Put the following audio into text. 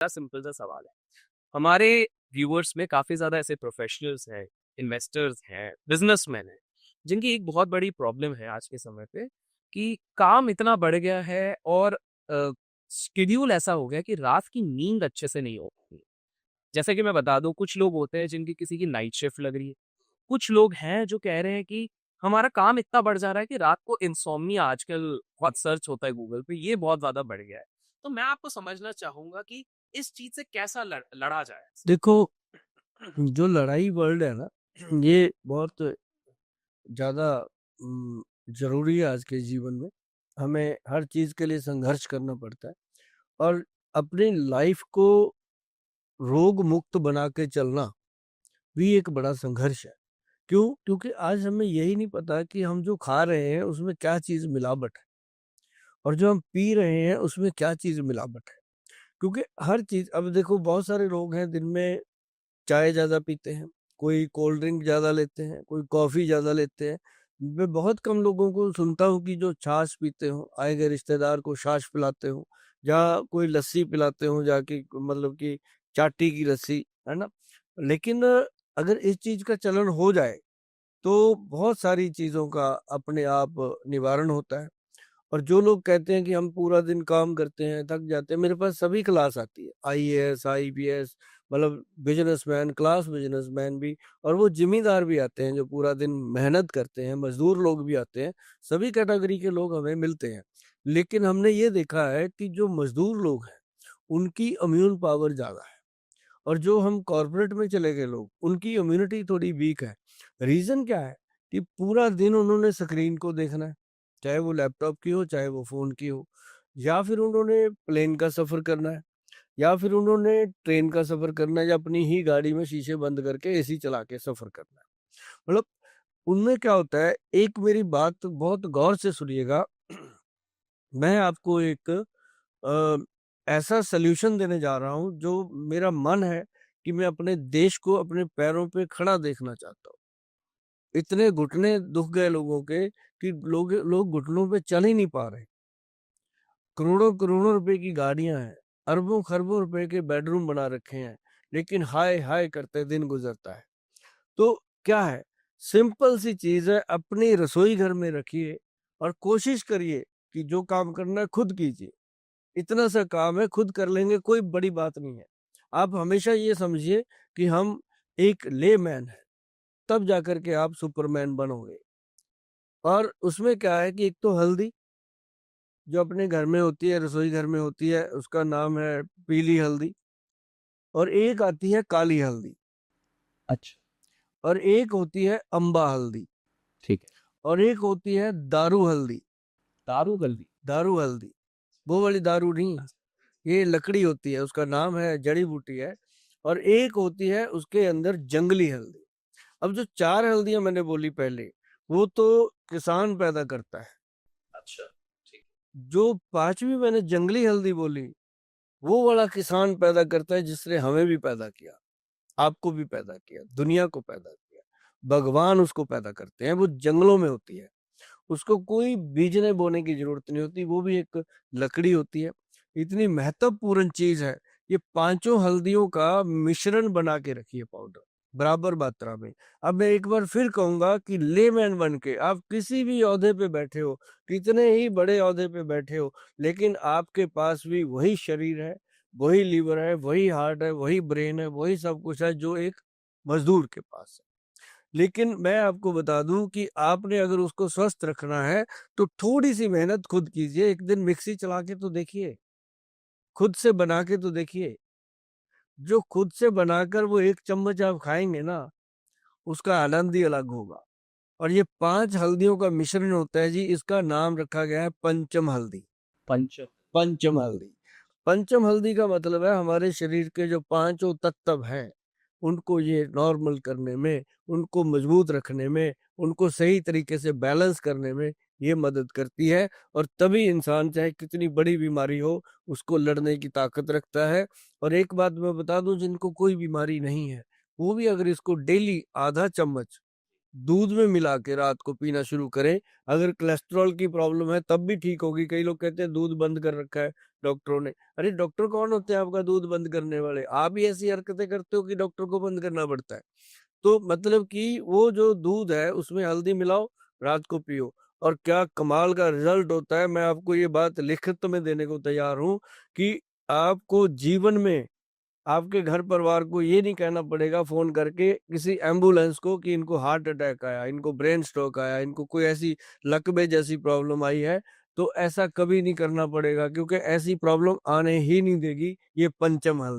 बड़ा सिंपल सा सवाल है। हमारे व्यूअर्स में काफ़ी ज़्यादा ऐसे प्रोफेशनल्स हैं, इन्वेस्टर्स हैं, बिज़नेसमैन हैं, जिनकी एक बहुत बड़ी प्रॉब्लम है आज के समय पे कि काम इतना बढ़ गया है और शेड्यूल ऐसा हो गया कि रात की नींद अच्छे से नहीं हो पाती है। जैसे कि मैं बता दूँ, कुछ लोग होते हैं जिनकी किसी की नाइट शिफ्ट लग रही है। कुछ लोग हैं जो कह रहे हैं कि हमारा काम इतना बढ़ जा रहा है कि रात को इंसोम्निया आजकल बहुत सर्च होता है गूगल पे, ये बहुत ज़्यादा बढ़ गया है। तो मैं आपको समझना चाहूँगा कि इस चीज़ से कैसा लड़ा जाए? देखो, जो लड़ाई वर्ड है ना, ये बहुत ज़्यादा ज़रूरी है आज के जीवन में। हमें हर चीज़ के लिए संघर्ष करना पड़ता है और अपनी लाइफ को रोग मुक्त बना के चलना भी एक बड़ा संघर्ष है। क्यों? क्योंकि आज हमें यही नहीं पता कि हम जो खा रहे हैं उसमें क्या चीज़ मिलावट है और जो हम पी रहे हैं उसमें क्या चीज़ मिलावट है। क्योंकि हर चीज़, अब देखो, बहुत सारे लोग हैं दिन में चाय ज़्यादा पीते हैं, कोई कोल्ड ड्रिंक ज़्यादा लेते हैं, कोई कॉफ़ी ज़्यादा लेते हैं। मैं बहुत कम लोगों को सुनता हूँ कि जो छाछ पीते हों, आए गए रिश्तेदार को छाछ पिलाते हों या कोई लस्सी पिलाते हों जाके, मतलब कि चाटी की लस्सी, है ना? लेकिन अगर इस चीज़ का चलन हो जाए, तो बहुत सारी चीज़ों का अपने आप निवारण होता है। और जो लोग कहते हैं कि हम पूरा दिन काम करते हैं, थक जाते हैं, मेरे पास सभी क्लास आती है, आईएएस, आईपीएस, मतलब बिजनेसमैन, क्लास बिजनेसमैन भी, और वो जिम्मेदार भी आते हैं जो पूरा दिन मेहनत करते हैं, मजदूर लोग भी आते हैं, सभी कैटेगरी के लोग हमें मिलते हैं। लेकिन हमने ये देखा है कि जो मजदूर लोग हैं, उनकी इम्यून पावर ज़्यादा है और जो हम कॉर्पोरेट में चले गए लोग, उनकी इम्यूनिटी थोड़ी वीक है। रीज़न क्या है? कि पूरा दिन उन्होंने स्क्रीन को देखना है, चाहे वो लैपटॉप की हो, चाहे वो फ़ोन की हो, या फिर उन्होंने प्लेन का सफ़र करना है, या फिर उन्होंने ट्रेन का सफ़र करना है, या अपनी ही गाड़ी में शीशे बंद करके एसी चला के सफ़र करना है। मतलब उनमें क्या होता है, एक मेरी बात बहुत गौर से सुनिएगा। मैं आपको एक ऐसा सॉल्यूशन देने जा रहा हूँ जो मेरा मन है कि मैं अपने देश को अपने पैरों पे खड़ा देखना चाहता हूँ। इतने घुटने दुख गए लोगों के कि लोग घुटनों पे चल ही नहीं पा रहे। करोड़ों-करोड़ों रुपए की गाड़ियाँ हैं, अरबों-खरबों रुपए के बेडरूम बना रखे हैं, लेकिन हाय हाय करते दिन गुज़रता है। तो क्या है, सिंपल सी चीज़ है, अपनी रसोई घर में रखिए और कोशिश करिए कि जो काम करना है खुद कीजिए। इतना सा काम है, खुद कर लेंगे, कोई बड़ी बात नहीं है। आप हमेशा ये समझिए कि हम एक लेमैन हैं, तब जाकर के आप सुपरमैन बनोगे। और उसमें क्या है कि एक तो हल्दी, जो अपने घर में होती है, रसोई घर में होती है, उसका नाम है पीली हल्दी, और एक आती है काली हल्दी, अच्छा। और एक होती है अम्बा हल्दी, ठीक है। और एक होती है दारू हल्दी। दारू गल्दी। दारू हल्दी, वो वाली दारू नहीं, ये लकड़ी होती है, उसका नाम है, जड़ी बूटी है। और एक होती है उसके अंदर जंगली हल्दी। अब जो 4 हल्दियाँ मैंने बोली पहले, वो तो किसान पैदा करता है। अच्छा, ठीक जो 5वीं मैंने जंगली हल्दी बोली, वो वाला किसान पैदा करता है, जिसने हमें भी पैदा किया, आपको भी पैदा किया, दुनिया को पैदा किया। भगवान उसको पैदा करते हैं, वो जंगलों में होती है। उसको कोई बीजने बोने की ज़रूरत नहीं होती, वो भी एक लकड़ी होती है। इतनी महत्वपूर्ण चीज़ है, ये पाँचों हल्दियों का मिश्रण बना के रखिए पाउडर, बराबर मात्रा में। अब मैं एक बार फिर कहूँगा कि लेमैन बन के आप किसी भी ओहदे पे बैठे हो, कितने ही बड़े ओहदे पे बैठे हो, लेकिन आपके पास भी वही शरीर है, वही लीवर है, वही हार्ट है, वही ब्रेन है, वही सब कुछ है जो एक मज़दूर के पास है। लेकिन मैं आपको बता दूँ कि आपने अगर उसको स्वस्थ रखना है, तो थोड़ी-सी मेहनत खुद कीजिए। एक दिन मिक्सी चला के तो देखिए, खुद से बना के तो देखिए। जो खुद से बनाकर वो 1 चम्मच आप खाएँगे ना, उसका आनंद ही अलग होगा। और ये 5 हल्दियों का मिश्रण होता है जी, इसका नाम रखा गया है पंचम हल्दी। पंच पंचम हल्दी। पंचम हल्दी का मतलब है हमारे शरीर के जो पांचों तत्व हैं, उनको ये नॉर्मल करने में, उनको मजबूत रखने में, उनको सही तरीके से बैलेंस करने में ये मदद करती है। और तभी इंसान चाहे कितनी बड़ी बीमारी हो, उसको लड़ने की ताकत रखता है। और एक बात मैं बता दूं, जिनको कोई बीमारी नहीं है, वो भी अगर इसको डेली आधा चम्मच दूध में मिला के रात को पीना शुरू करें। अगर कोलेस्ट्रॉल की प्रॉब्लम है तब भी ठीक होगी। कई लोग कहते हैं दूध बंद कर रखा है, डॉक्टरों ने। अरे डॉक्टर कौन होते हैं आपका दूध बंद करने वाले? आप ही ऐसी हरकतें करते हो कि डॉक्टर को बंद करना पड़ता है। तो मतलब कि वो जो दूध है उसमें हल्दी मिलाओ, रात को पियो, और क्या कमाल का रिजल्ट होता है। मैं आपको ये बात लिखित में देने को तैयार हूँ कि आपको जीवन में आपके घर परिवार को ये नहीं कहना पड़ेगा फोन करके किसी एम्बुलेंस को कि इनको हार्ट अटैक आया, इनको ब्रेन स्ट्रोक आया, इनको कोई ऐसी लकवे जैसी प्रॉब्लम आई है। तो ऐसा कभी नहीं करना पड़ेगा, क्योंकि ऐसी प्रॉब्लम आने ही नहीं देगी ये पंचम हल्दी।